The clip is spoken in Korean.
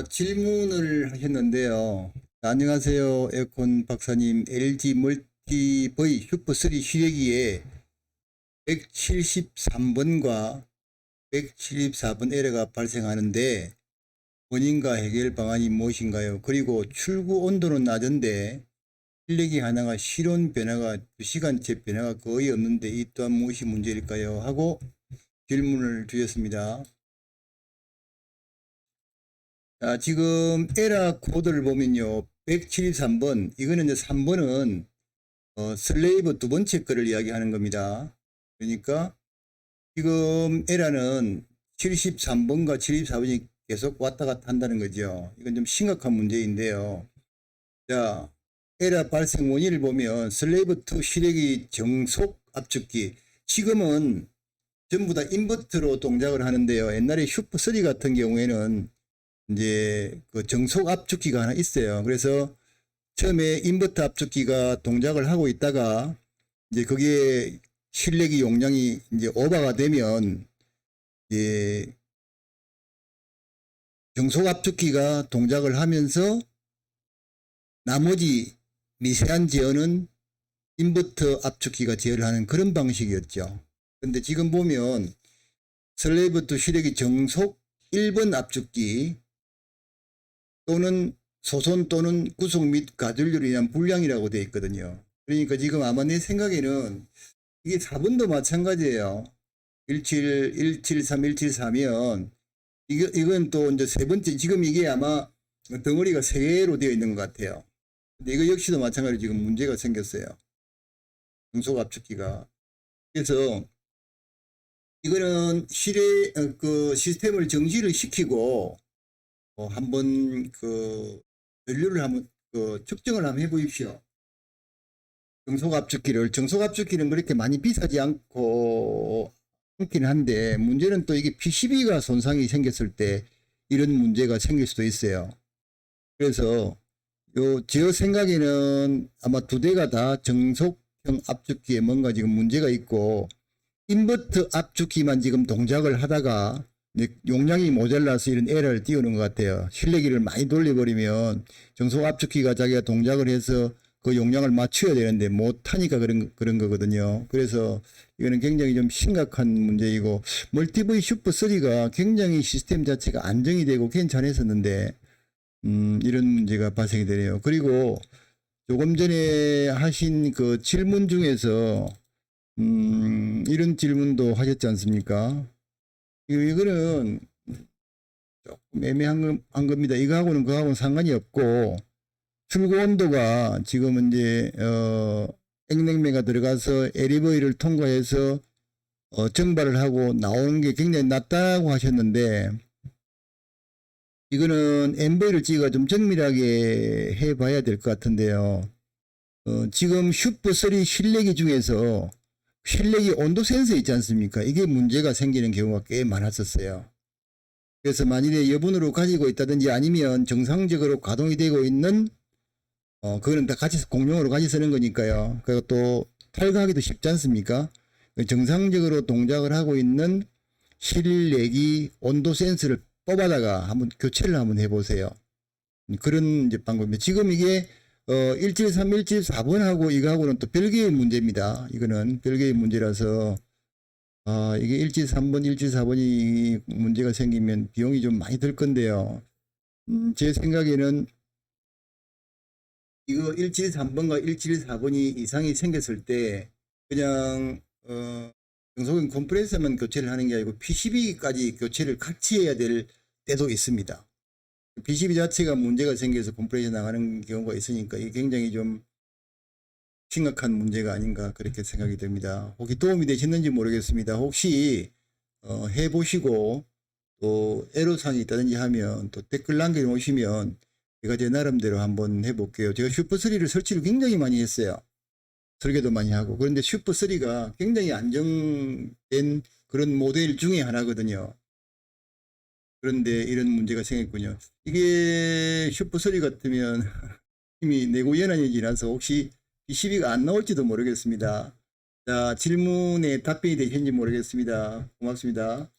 질문을 하셨는데요. 안녕하세요. 에어컨 박사님. LG 멀티 V 슈퍼3 실외기에 173번과 174번 에러가 발생하는데 원인과 해결 방안이 무엇인가요? 그리고 출구 온도는 낮은데 실내기 하나가 실온 변화가 2시간째 변화가 거의 없는데 이 또한 무엇이 문제일까요? 하고 질문을 주셨습니다. 지금 에라 코드를 보면요. 173번, 이거는 이제 3번은 슬레이브 두 번째 거를 이야기하는 겁니다. 그러니까 지금 에라는 73번과 74번이 계속 왔다 갔다 한다는 거죠. 이건 좀 심각한 문제인데요. 자, 에라 발생 원인을 보면 슬레이브 2 실외기 정속 압축기, 지금은 전부 다 인버터로 동작을 하는데요. 옛날에 슈퍼3 같은 경우에는 이제 그 정속 압축기가 하나 있어요. 그래서 처음에 인버터 압축기가 동작을 하고 있다가 이제 거기에 실내기 용량이 이제 오버가 되면 이제 정속 압축기가 동작을 하면서 나머지 미세한 제어는 인버터 압축기가 제어를 하는 그런 방식이었죠. 근데 지금 보면 슬레이브2 실외기 정속 1번 압축기 또는 소손 또는 구속 및 가전류로 인한 불량이라고 되어 있거든요. 그러니까 지금 아마 내 생각에는 이게 4번도 마찬가지예요. 17, 173, 174면 이건 또 이제 세 번째, 지금 이게 아마 덩어리가 세 개로 되어 있는 것 같아요. 근데 이거 역시도 마찬가지로 지금 문제가 생겼어요. 중속 압축기가. 그래서 이거는 실외 그 시스템을 정지를 시키고 한번 그 전류를 한번 측정을 한번 해보십시오. 정속압축기는 그렇게 많이 비싸지 않긴 한데 문제는 또 이게 PCB가 손상이 생겼을 때 이런 문제가 생길 수도 있어요. 그래서 제 생각에는 아마 두 대가 다 정속형 압축기에 뭔가 지금 문제가 있고 인버터 압축기만 지금 동작을 하다가 용량이 모자라서 이런 에러를 띄우는 것 같아요. 실내기를 많이 돌려버리면 정속 압축기가 자기가 동작을 해서 그 용량을 맞춰야 되는데 못하니까 그런 거거든요. 그래서 이거는 굉장히 좀 심각한 문제이고, 멀티브이 슈퍼3가 굉장히 시스템 자체가 안정이 되고 괜찮았었는데 이런 문제가 발생이 되네요. 그리고 조금 전에 하신 그 질문 중에서 이런 질문도 하셨지 않습니까? 이거는 조금 애매한 겁니다. 이거하고는 그거하고는 상관이 없고, 출고 온도가 지금 이제 액냉매가 들어가서 LEV를 통과해서 정발을 하고 나오는 게 굉장히 낮다고 하셨는데, 이거는 MV를 찍어 좀 정밀하게 해봐야 될 것 같은데요. 지금 슈퍼3 실내기 중에서 실내기 온도 센서 있지 않습니까? 이게 문제가 생기는 경우가 꽤 많았었어요. 그래서 만일에 여분으로 가지고 있다든지 아니면 정상적으로 가동이 되고 있는 그거는 다 같이 공용으로 같이 쓰는 거니까요. 그리고 또 탈거하기도 쉽지 않습니까? 정상적으로 동작을 하고 있는 실내기 온도 센서를 뽑아다가 한번 교체를 한번 해보세요. 그런 이제 방법입니다. 지금 이게 173, 174번하고 이거하고는 또 별개의 문제입니다. 이거는 별개의 문제라서 이게 173번, 174번이 문제가 생기면 비용이 좀 많이 들 건데요. 제 생각에는 이거 173번과 174번이 이상이 생겼을 때 그냥 정속인 컴프레서만 교체를 하는 게 아니고 PCB까지 교체를 같이 해야 될 때도 있습니다. PCB 자체가 문제가 생겨서 컴프레서 나가는 경우가 있으니까 이게 굉장히 좀 심각한 문제가 아닌가 그렇게 생각이 됩니다. 혹시 도움이 되셨는지 모르겠습니다. 혹시 해보시고 또 애로사항이 있다든지 하면 또 댓글 남겨놓으시면 제가 제 나름대로 한번 해볼게요. 제가 슈퍼3를 설치를 굉장히 많이 했어요. 설계도 많이 하고. 그런데 슈퍼3가 굉장히 안정된 그런 모델 중에 하나거든요. 그런데 이런 문제가 생겼군요. 이게 슈퍼3 같으면 이미 내구 연한이 지나서 혹시 PCB가 안 나올지도 모르겠습니다. 자, 질문에 답변이 되셨는지 모르겠습니다. 고맙습니다.